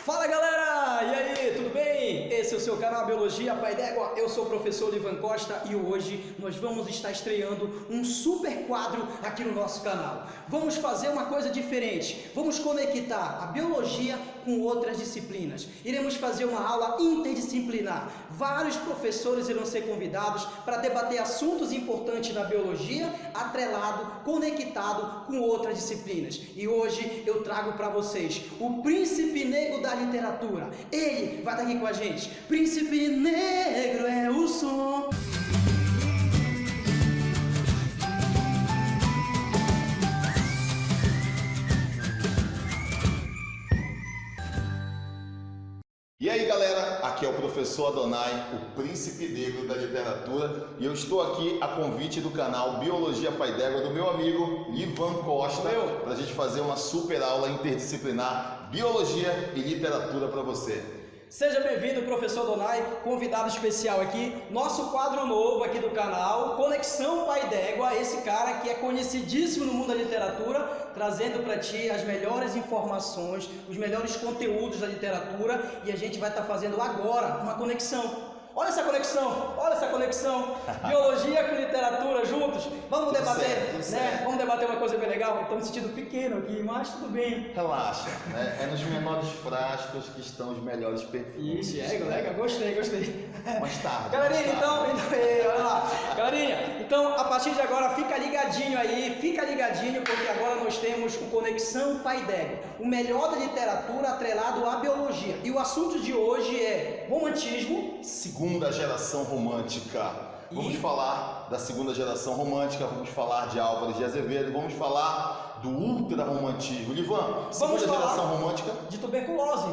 Fala galera, e aí, tudo bem? Esse é o seu canal Biologia Pai d'Égua, eu sou o professor Livan Costa e hoje nós vamos estar estreando um super quadro aqui no nosso canal. Vamos fazer uma coisa diferente, vamos conectar a biologia com outras disciplinas. Iremos fazer uma aula interdisciplinar. Vários professores irão ser convidados para debater assuntos importantes da biologia, atrelado, conectado com outras disciplinas. E hoje eu trago para vocês o príncipe negro da literatura. Ele vai estar aqui com a gente. Príncipe negro é o som. E aí galera, aqui é o professor Adonai, o príncipe negro da literatura, e eu estou aqui a convite do canal Biologia Pai d'Égua do meu amigo Livan Costa, para a gente fazer uma super aula interdisciplinar, biologia e literatura para você. Seja bem-vindo, professor Adonai, convidado especial aqui, nosso quadro novo aqui do canal, Conexão Pai d'Égua, esse cara que é conhecidíssimo no mundo da literatura, trazendo para ti as melhores informações, os melhores conteúdos da literatura, e a gente vai estar fazendo agora uma conexão. Olha essa conexão, biologia com literatura juntos, vamos debater, tudo certo. Vamos debater uma coisa bem legal, estou me sentindo pequeno aqui, mas tudo bem. Relaxa, né? É nos menores frascos que estão os melhores perfumes. Isso, colega, gostei. Mais tarde. Galerinha, olha lá. Galerinha, então a partir de agora fica ligadinho aí, porque agora nós temos o Conexão Pai d'Égua, o melhor da literatura atrelado à biologia. E o assunto de hoje é romantismo. Segunda geração romântica. Vamos falar da segunda geração romântica, vamos falar de Álvares de Azevedo, vamos falar do ultra-romantismo. Livan, segunda geração romântica? De tuberculose.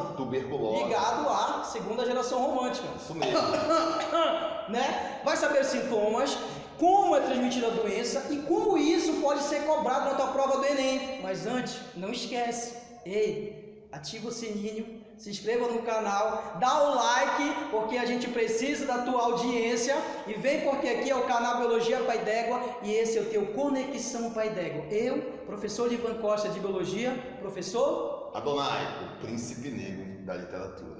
Ligado à segunda geração romântica. Isso mesmo. Né? Vai saber os sintomas, como é transmitida a doença e como isso pode ser cobrado na tua prova do Enem. Mas antes, não esquece, ativa o sininho, se inscreva no canal, dá o like, porque a gente precisa da tua audiência, e vem porque aqui é o canal Biologia Pai d'Égua, e esse é o teu Conexão Pai d'Égua. Eu, professor Livan Costa de Biologia, professor Adonai, o príncipe negro da literatura.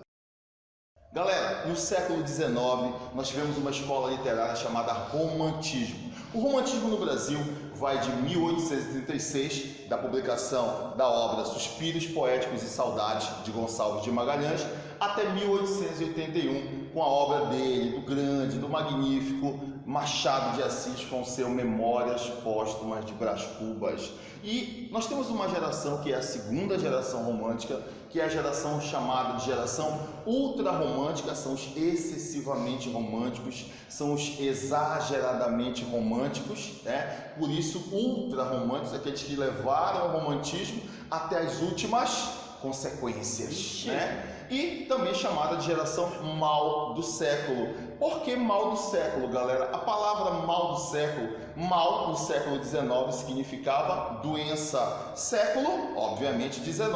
Galera, no século XIX, nós tivemos uma escola literária chamada Romantismo. O romantismo no Brasil vai de 1836, da publicação da obra Suspiros Poéticos e Saudades, de Gonçalves de Magalhães, até 1881, com a obra dele, do grande, do magnífico Machado de Assis, com seu Memórias Póstumas de Brás Cubas. E nós temos uma geração que é a segunda geração romântica, que é a geração chamada de geração ultra-romântica, são os excessivamente românticos, são os exageradamente românticos, né? Por isso ultra-românticos, aqueles que levaram o romantismo até as últimas consequências, né? E também chamada de geração mal do século. Por que mal do século, galera? A palavra mal do século, mal no século XIX significava doença. Século, obviamente, XIX.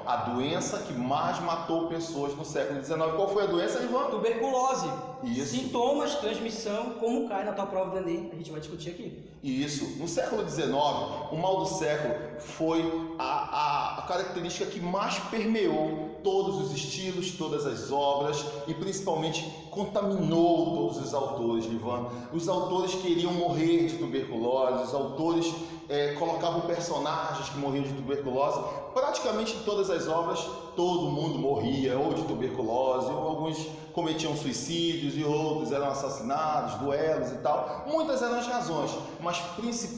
A doença que mais matou pessoas no século XIX. Qual foi a doença, Ivan? Tuberculose. Isso. Sintomas, transmissão, como cai na tua prova do Enem, a gente vai discutir aqui. Isso. No século XIX, o mal do século foi a característica que mais permeou todos os estilos, todas as obras e principalmente contaminou todos os autores, Livan. Os autores queriam morrer de tuberculose, os autores colocavam personagens que morriam de tuberculose. Praticamente em todas as obras, todo mundo morria ou de tuberculose, ou alguns cometiam suicídios e outros eram assassinados, duelos e tal. Muitas eram as razões, mas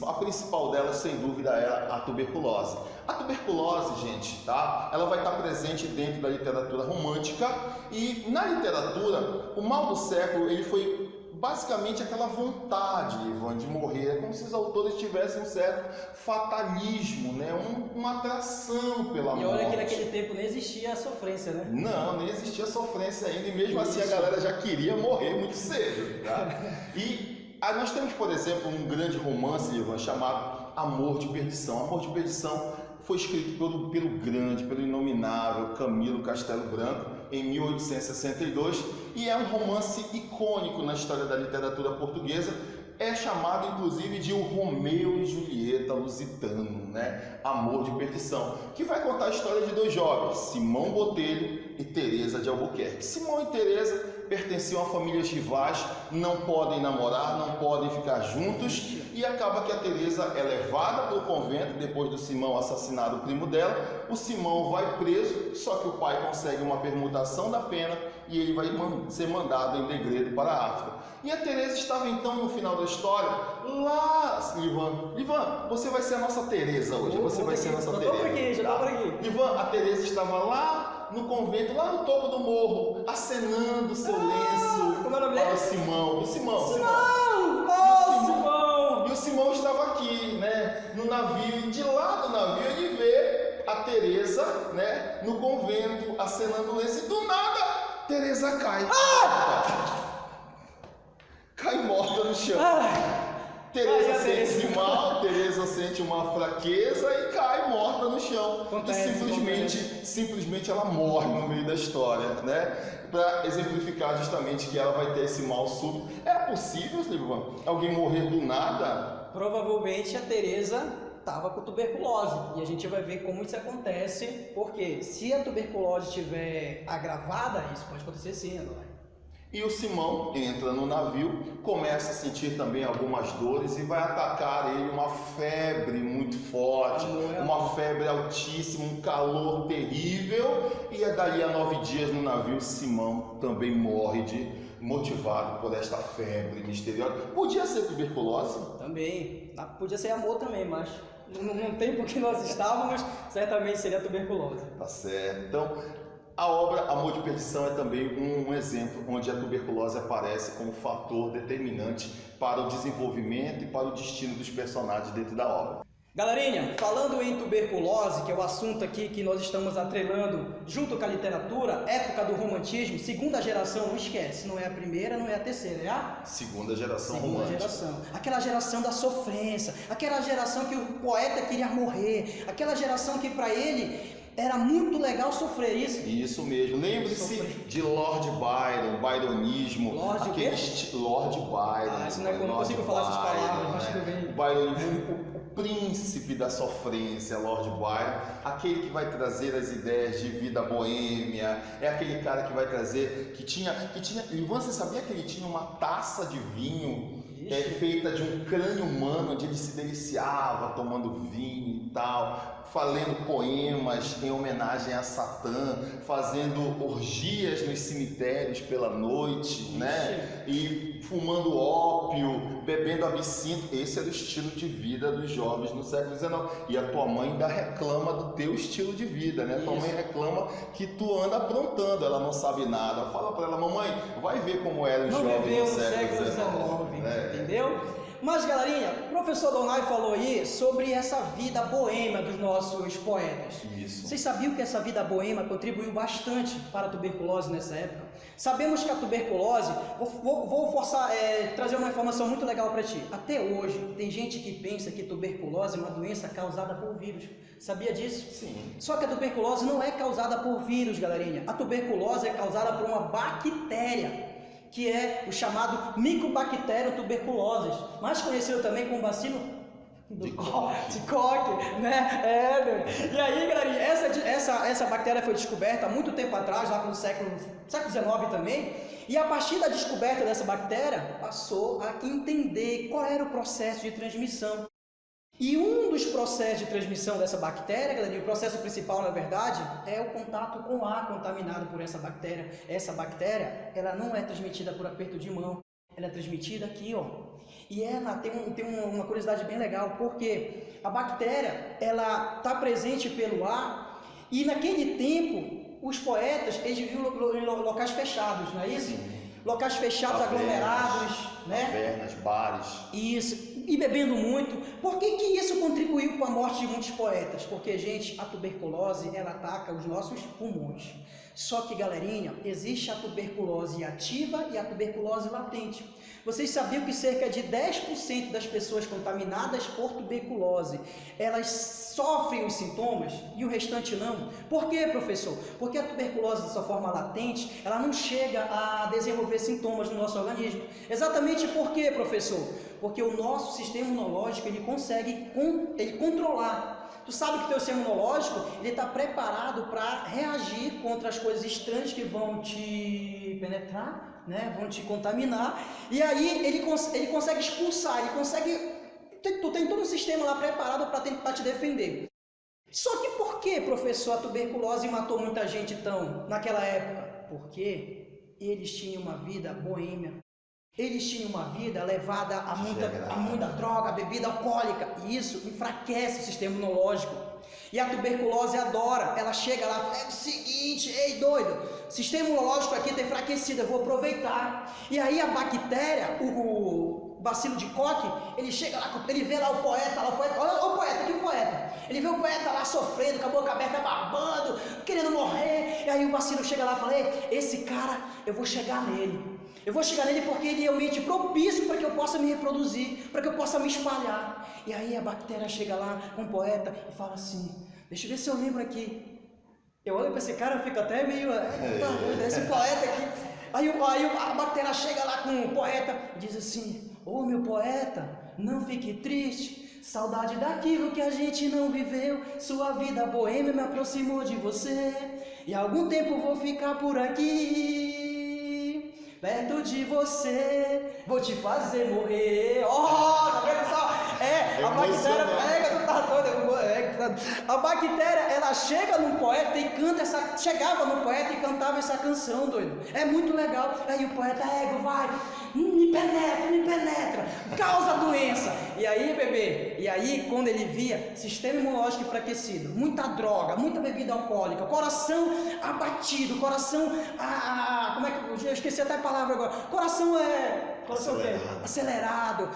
a principal delas, sem dúvida, era a tuberculose. A tuberculose, gente, tá? Ela vai estar presente dentro da literatura romântica, e na literatura, o mal do século, ele foi basicamente aquela vontade, Ivan, de morrer. É como se os autores tivessem um certo fatalismo, né? Uma atração pela morte. E olha que naquele tempo nem existia a sofrência, né? Não, nem existia sofrência ainda, e mesmo assim a galera já queria morrer muito cedo, tá? E nós temos, por exemplo, um grande romance, Ivan, chamado Amor de Perdição. Amor de Perdição foi escrito pelo inominável Camilo Castelo Branco em 1862 e é um romance icônico na história da literatura portuguesa. É chamado inclusive de o Romeu e Julieta lusitano, né? Amor de Perdição, que vai contar a história de dois jovens, Simão Botelho e Teresa de Albuquerque. Simão e Teresa pertenciam a famílias rivais, não podem namorar, não podem ficar juntos, e acaba que a Teresa é levada para o convento depois do Simão assassinar o primo dela. O Simão vai preso, só que o pai consegue uma permutação da pena e ele vai ser mandado em degredo para a África. E a Teresa estava então no final da história lá, Livan, você vai ser a nossa Teresa hoje, você vai ser a nossa Teresa. Já tô por aqui. Livan, a Teresa estava lá no convento, lá no topo do morro, acenando seu lenço como era o para nome? o Simão. Simão! E o Simão estava aqui, né, no navio, e de lá do navio ele vê a Teresa, né, no convento, acenando o lenço, e do nada, Teresa cai. Cai morta no chão. Teresa sente-se mal, Teresa sente uma fraqueza e cai morta no chão. E simplesmente ela morre no meio da história, né? Para exemplificar justamente que ela vai ter esse mal súbito. Era possível, Livan, alguém morrer do nada? Provavelmente a Teresa estava com tuberculose, e a gente vai ver como isso acontece, porque se a tuberculose estiver agravada, isso pode acontecer sim, agora. E o Simão entra no navio, começa a sentir também algumas dores e vai atacar ele uma febre muito forte, uma febre altíssima, um calor terrível, e é dali a 9 dias no navio Simão também morre motivado por esta febre misteriosa. Podia ser tuberculose? Também, podia ser amor também, mas no tempo que nós estávamos, certamente seria tuberculose. Tá certo. Então, a obra Amor de Perdição é também um exemplo onde a tuberculose aparece como fator determinante para o desenvolvimento e para o destino dos personagens dentro da obra. Galerinha, falando em tuberculose, que é o assunto aqui que nós estamos atrelando junto com a literatura, época do romantismo, segunda geração, não esquece, não é a primeira, não é a terceira, é a segunda geração segunda romântica. Geração. Aquela geração da sofrência, aquela geração que o poeta queria morrer, aquela geração que para ele era muito legal sofrer isso. Isso mesmo. Lembre-se de Lord Byron, byronismo. Lord o quê? Lord Byron. Isso não consigo falar essas palavras, mas tudo bem. Byronismo, o príncipe da sofrência, Lord Byron. Aquele que vai trazer as ideias de vida boêmia. É aquele cara que vai trazer, que tinha. E você sabia que ele tinha uma taça de vinho feita de um crânio humano, onde ele se deliciava tomando vinho e tal, falando poemas em homenagem a Satã, fazendo orgias nos cemitérios pela noite, né? E fumando ópio, bebendo absinto. Esse era o estilo de vida dos jovens no século XIX. E a tua mãe ainda reclama do teu estilo de vida, né? Tua mãe reclama que tu anda aprontando, ela não sabe nada. Fala pra ela, mamãe, vai ver como eram os jovens no século XIX. Entendeu? Mas, galerinha, o professor Donai falou aí sobre essa vida boêmia dos nossos poetas. Isso. Vocês sabiam que essa vida boêmia contribuiu bastante para a tuberculose nessa época? Sabemos que a tuberculose, vou trazer uma informação muito legal para ti. Até hoje, tem gente que pensa que tuberculose é uma doença causada por vírus. Sabia disso? Sim. Só que a tuberculose não é causada por vírus, galerinha. A tuberculose é causada por uma bactéria, que é o chamado Mycobacterium tuberculosis, mais conhecido também como bacilo de Koch, né? E aí, galerinha, essa bactéria foi descoberta há muito tempo atrás, lá no século XIX também, e a partir da descoberta dessa bactéria, passou a entender qual era o processo de transmissão. E um dos processos de transmissão dessa bactéria, galera, o processo principal, na verdade, é o contato com ar contaminado por essa bactéria. Essa bactéria, ela não é transmitida por aperto de mão, ela é transmitida aqui, ó. E ela tem uma curiosidade bem legal, porque a bactéria, ela está presente pelo ar, e naquele tempo, os poetas, eles viviam em locais fechados, não é isso? Sim. Locais fechados, aglomerados, né? Tavernas, bares. Isso, e bebendo muito. Por que isso contribuiu para a morte de muitos poetas? Porque, gente, a tuberculose, ela ataca os nossos pulmões. Só que, galerinha, existe a tuberculose ativa e a tuberculose latente. Vocês sabiam que cerca de 10% das pessoas contaminadas por tuberculose, elas sofrem os sintomas e o restante não? Por quê, professor? Porque a tuberculose, de sua forma latente, ela não chega a desenvolver sintomas no nosso organismo. Exatamente por quê, professor? Porque o nosso sistema imunológico, ele consegue controlar. Tu sabe que o teu sistema imunológico, ele está preparado para reagir contra as coisas estranhas que vão te penetrar, né? Vão te contaminar. E aí ele consegue expulsar, ele consegue... Tu tem todo um sistema lá preparado para tentar te defender. Só que por que, professor, a tuberculose matou muita gente então, naquela época? Porque eles tinham uma vida boêmia. Eles tinham uma vida levada a muita droga, bebida alcoólica. E isso enfraquece o sistema imunológico. E a tuberculose adora. Ela chega lá e fala, é o seguinte, ei doido, sistema imunológico aqui está enfraquecido, eu vou aproveitar. E aí a bactéria, o bacilo de Koch, ele chega lá, ele vê lá o poeta, olha o poeta, aqui o poeta. Ele vê o poeta lá sofrendo, com a boca aberta, babando, querendo morrer. E aí o bacilo chega lá e fala, ei, esse cara, eu vou chegar nele. Eu vou chegar nele porque ele é o ambiente propício para que eu possa me reproduzir, para que eu possa me espalhar. E aí a bactéria chega lá com o poeta e fala assim, deixa eu ver se eu lembro aqui. Eu olho para esse cara e fico até meio, esse poeta aqui. Aí a bactéria chega lá com o poeta e diz assim, ô meu poeta, não fique triste, saudade daquilo que a gente não viveu, sua vida boêmia me aproximou de você, e há algum tempo vou ficar por aqui. Perto de você, vou te fazer morrer. Tá vendo só? A bactéria pega, tu tá doido. A bactéria, ela chega no poeta e canta chegava no poeta e cantava essa canção, doido. É muito legal. Aí o poeta, vai, me penetra, causa doença. E aí, bebê, quando ele via sistema imunológico enfraquecido, muita droga, muita bebida alcoólica, coração abatido, coração, como é que eu esqueci até a palavra agora, coração acelerado,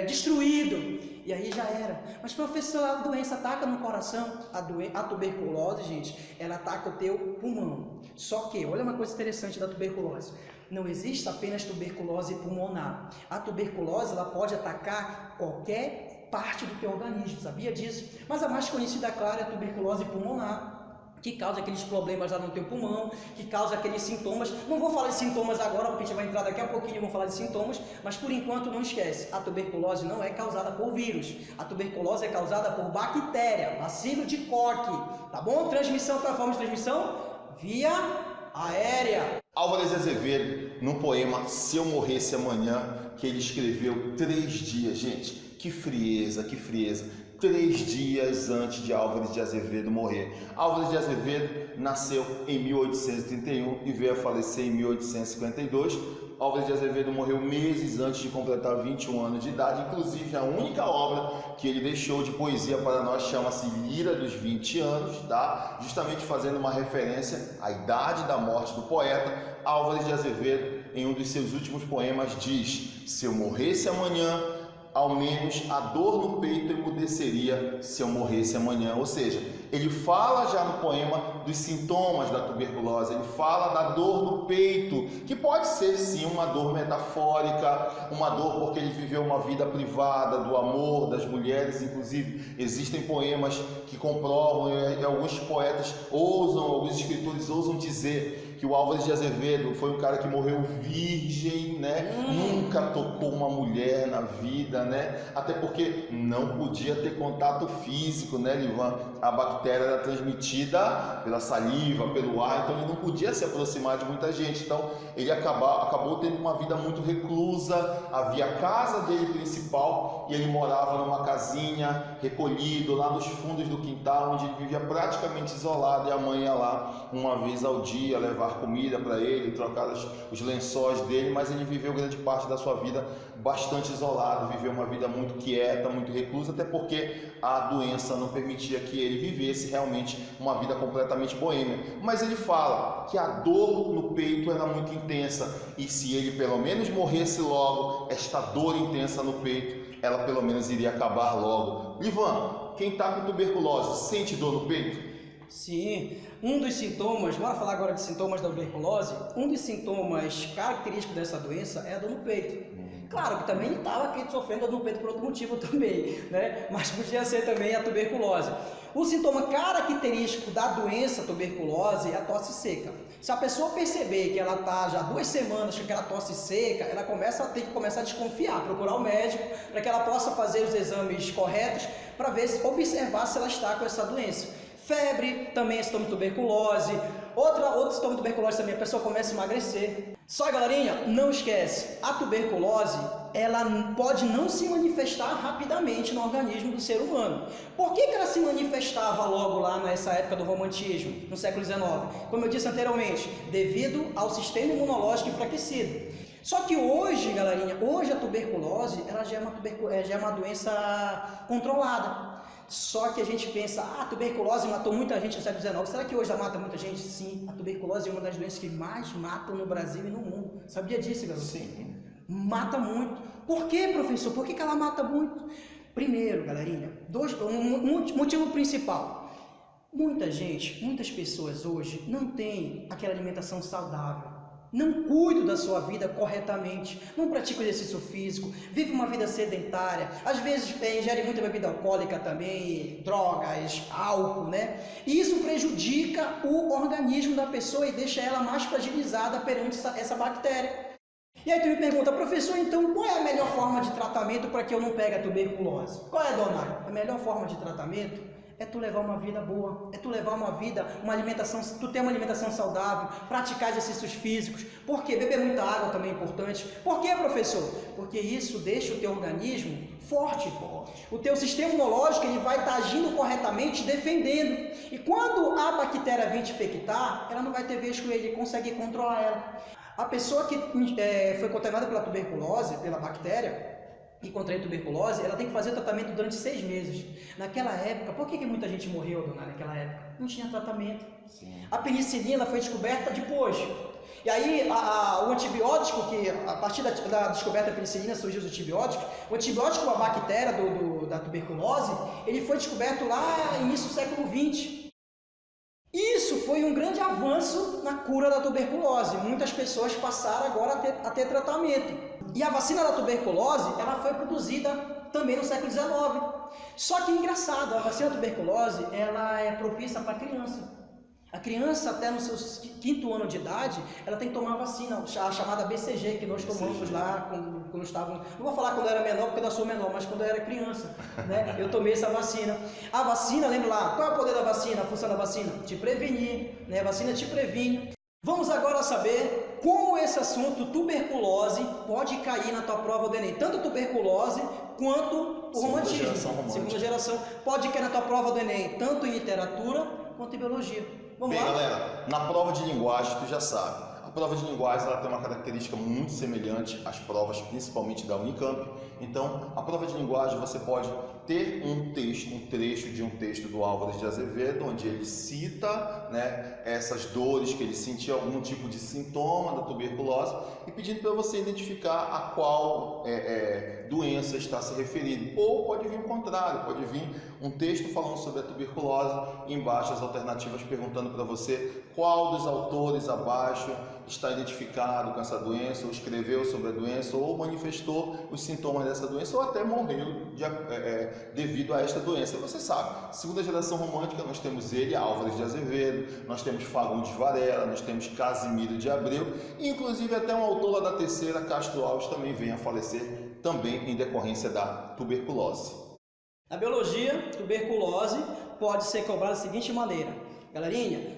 destruído, e aí já era. Mas professor, a doença ataca no coração, a tuberculose, gente, ela ataca o teu pulmão. Só que, olha uma coisa interessante da tuberculose, não existe apenas tuberculose pulmonar. A tuberculose, ela pode atacar qualquer parte do teu organismo, sabia disso? Mas a mais conhecida, claro, é a tuberculose pulmonar, que causa aqueles problemas lá no teu pulmão, que causa aqueles sintomas. Não vou falar de sintomas agora, porque a gente vai entrar daqui a pouquinho e vou falar de sintomas, mas por enquanto não esquece, a tuberculose não é causada por vírus, a tuberculose é causada por bactéria, bacilo de Koch, tá bom? Transmissão, qual é a forma de transmissão? Via aérea. Álvares de Azevedo, no poema Se Eu Morresse Amanhã, que ele escreveu 3 dias, gente, que frieza, 3 dias antes de Álvares de Azevedo morrer. Álvares de Azevedo nasceu em 1831 e veio a falecer em 1852. Álvares de Azevedo morreu meses antes de completar 21 anos de idade. Inclusive, a única obra que ele deixou de poesia para nós chama-se Lira dos 20 anos, tá? Justamente fazendo uma referência à idade da morte do poeta. Álvares de Azevedo, em um dos seus últimos poemas, diz: se eu morresse amanhã, ao menos a dor no peito emudeceria se eu morresse amanhã. Ou seja, ele fala já no poema dos sintomas da tuberculose, ele fala da dor no peito, que pode ser sim uma dor metafórica, uma dor porque ele viveu uma vida privada do amor das mulheres. Inclusive existem poemas que comprovam, e alguns poetas alguns escritores ousam dizer que o Álvares de Azevedo foi um cara que morreu virgem, né? Nunca tocou uma mulher na vida, né? Até porque não podia ter contato físico, né, Livan? A bactéria era transmitida pela saliva, pelo ar, então ele não podia se aproximar de muita gente. Então ele acabou tendo uma vida muito reclusa. Havia a casa dele principal e ele morava numa casinha, recolhido lá nos fundos do quintal, onde ele vivia praticamente isolado, e a mãe ia lá uma vez ao dia levar comida para ele, trocar os lençóis dele, mas ele viveu grande parte da sua vida bastante isolado, viveu uma vida muito quieta, muito reclusa, até porque a doença não permitia que ele vivesse realmente uma vida completamente boêmia. Mas ele fala que a dor no peito era muito intensa, e se ele pelo menos morresse logo, esta dor intensa no peito, ela pelo menos iria acabar logo. Livan, quem está com tuberculose sente dor no peito? Sim, um dos sintomas, bora falar agora de sintomas da tuberculose, um dos sintomas característicos dessa doença é a dor no peito. Claro que também estava aqui sofrendo dor no peito por outro motivo também, né? Mas podia ser também a tuberculose. O sintoma característico da doença tuberculose é a tosse seca. Se a pessoa perceber que ela está já 2 semanas com aquela tosse seca, ela tem que começar a desconfiar, procurar o médico para que ela possa fazer os exames corretos para observar se ela está com essa doença. Febre, também é sintoma de tuberculose. Outro sintoma de tuberculose também, a pessoa começa a emagrecer. Só, galerinha, não esquece, a tuberculose, ela pode não se manifestar rapidamente no organismo do ser humano. Por que ela se manifestava logo lá nessa época do romantismo, no século XIX? Como eu disse anteriormente, devido ao sistema imunológico enfraquecido. Só que hoje, galerinha, hoje a tuberculose, ela já é uma doença controlada. Só que a gente pensa, a tuberculose matou muita gente no século XIX. Será que hoje ela mata muita gente? Sim, a tuberculose é uma das doenças que mais matam no Brasil e no mundo. Sabia disso, garoto? Sim. Mata muito. Por que, professor? Por que ela mata muito? Primeiro, galerinha, motivo principal. Muitas pessoas hoje não têm aquela alimentação saudável. Não cuidam da sua vida corretamente, não praticam exercício físico, vivem uma vida sedentária, às vezes ingerem muita bebida alcoólica também, drogas, álcool, né? E isso prejudica o organismo da pessoa e deixa ela mais fragilizada perante essa bactéria. E aí tu me pergunta, professor, então qual é a melhor forma de tratamento para que eu não pegue a tuberculose? Qual é, Donai? A melhor forma de tratamento é tu levar uma vida boa, é tu levar uma alimentação, tu ter uma alimentação saudável, praticar exercícios físicos. Por quê? Beber muita água também é importante. Por quê, professor? Porque isso deixa o teu organismo forte. O teu sistema imunológico ele vai estar agindo corretamente, defendendo. E quando a bactéria vem te infectar, ela não vai ter vez com ele consegue controlar ela. A pessoa que foi contaminada pela tuberculose, pela bactéria, e contrair tuberculose, ela tem que fazer tratamento durante 6 meses. Naquela época, por que muita gente morreu, dona, naquela época? Não tinha tratamento. Sim. A penicilina foi descoberta depois. E aí, o antibiótico, que a partir da descoberta da penicilina surgiu os antibióticos, o antibiótico, a bactéria da tuberculose, ele foi descoberto lá no início do século XX. Isso foi um grande avanço na cura da tuberculose. Muitas pessoas passaram agora a ter tratamento. E a vacina da tuberculose, ela foi produzida também no século XIX. Só que engraçado, a vacina da tuberculose, ela é propícia para criança. A criança, até no seu 5º ano de idade, ela tem que tomar a vacina, a chamada BCG, que nós tomamos lá quando estávamos... Não vou falar quando eu era menor, porque eu ainda sou menor, mas quando eu era criança, né? Eu tomei essa vacina. A vacina, lembra lá, qual é o poder da vacina, a função da vacina? Te prevenir, né? A vacina te previne. Vamos agora saber como esse assunto, tuberculose, pode cair na tua prova do Enem. Tanto tuberculose quanto o romantismo. Segunda geração. Pode cair na tua prova do Enem, tanto em literatura quanto em biologia. Vamos lá? Galera, na prova de linguagem, tu já sabe. A prova de linguagem ela tem uma característica muito semelhante às provas, principalmente da Unicamp. Então, a prova de linguagem você pode ter um trecho de um texto do Álvares de Azevedo, onde ele cita, né, essas dores, que ele sentia algum tipo de sintoma da tuberculose, e pedindo para você identificar a qual doença está se referindo. Ou pode vir o contrário, pode vir um texto falando sobre a tuberculose, e embaixo as alternativas perguntando para você qual dos autores abaixo está identificado com essa doença, ou escreveu sobre a doença, ou manifestou os sintomas dessa doença, ou até morreu devido a esta doença. Você sabe, segunda geração romântica, nós temos ele, Álvares de Azevedo, nós temos Fagundes Varela, nós temos Casimiro de Abreu, e inclusive até uma autora da terceira, Castro Alves, também vem a falecer, também em decorrência da tuberculose. Na biologia, tuberculose pode ser cobrada da seguinte maneira. Galerinha,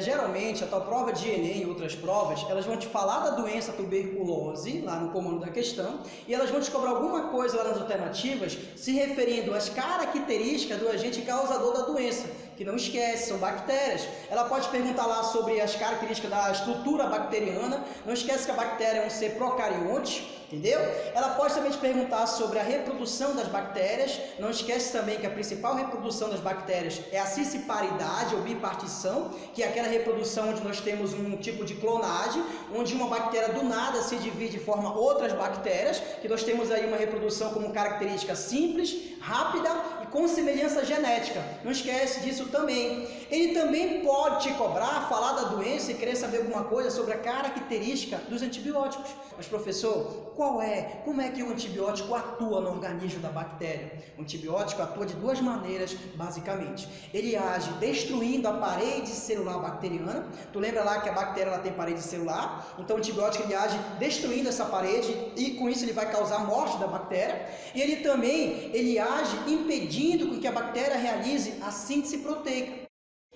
geralmente a tua prova de Enem e outras provas, elas vão te falar da doença tuberculose, lá no comando da questão, e elas vão te cobrar alguma coisa lá nas alternativas, se referindo às características do agente causador da doença, que não esquece, são bactérias. Ela pode perguntar lá sobre as características da estrutura bacteriana, não esquece que a bactéria é um ser procarionte, entendeu? Ela pode também te perguntar sobre a reprodução das bactérias, não esquece também que a principal reprodução das bactérias é a cisparidade ou bipartição, que é aquela reprodução onde nós temos um tipo de clonagem, onde uma bactéria do nada se divide e forma outras bactérias, que nós temos aí uma reprodução como característica simples, rápida e com semelhança genética. Não esquece disso também. Ele também pode te cobrar, falar da doença e querer saber alguma coisa sobre a característica dos antibióticos. Mas professor, como é que o antibiótico atua no organismo da bactéria? O antibiótico atua de duas maneiras, basicamente. Ele age destruindo a parede celular bacteriana. Tu lembra lá que a bactéria ela tem parede celular? Então o antibiótico ele age destruindo essa parede e com isso ele vai causar a morte da bactéria. E ele também age impedindo com que a bactéria realize a síntese proteica.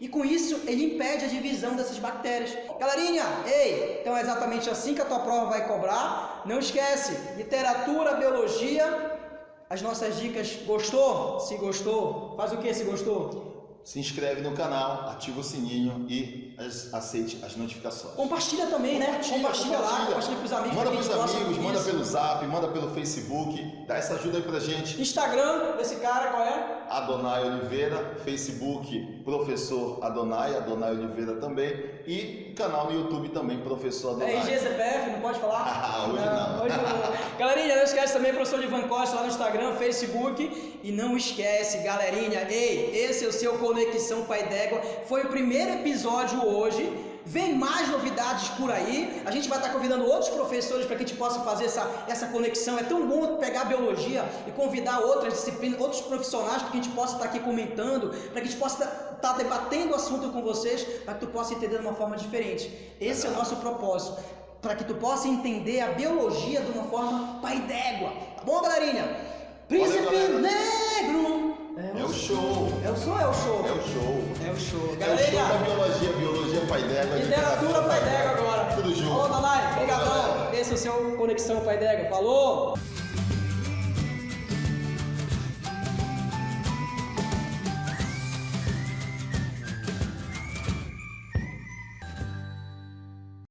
E com isso ele impede a divisão dessas bactérias. Galerinha, ei, então é exatamente assim que a tua prova vai cobrar. Não esquece, literatura, biologia, as nossas dicas. Gostou? Se gostou, faz o que se gostou? Se inscreve no canal, ativa o sininho e aceite as notificações. Compartilha também, né? Compartilha lá, compartilha pros amigos. Manda pros amigos, manda pelo Zap, manda pelo Facebook. Dá essa ajuda aí pra gente. Instagram desse cara, qual é? Adonai Oliveira. Facebook, Professor Adonai Oliveira também. E canal no YouTube também, Professor Adonai. RG, CPF, não pode falar? Hoje não. Hoje não. Galerinha, não esquece também, Professor Livancosta lá no Instagram, Facebook. E não esquece, galerinha, ei, esse é o seu Conexão Pai d'Égua. Foi o primeiro episódio hoje. Vem mais novidades por aí. A gente vai estar convidando outros professores para que a gente possa fazer essa conexão. É tão bom pegar a biologia e convidar outras disciplinas, outros profissionais, para que a gente possa estar aqui comentando, para que a gente possa estar debatendo o assunto com vocês, para que tu possa entender de uma forma diferente. Esse é o nosso propósito, para que tu possa entender a biologia de uma forma pai d'égua. Tá bom, galerinha? Príncipe Negro! É o show! É o show, é o show! É o show! É o show! É o show Galerinha! da biologia pai d'égua. Literatura pai d'égua agora! Tudo junto! Falou, Danai! Obrigadão! Esse é o seu Conexão Pai d'Égua. Falou!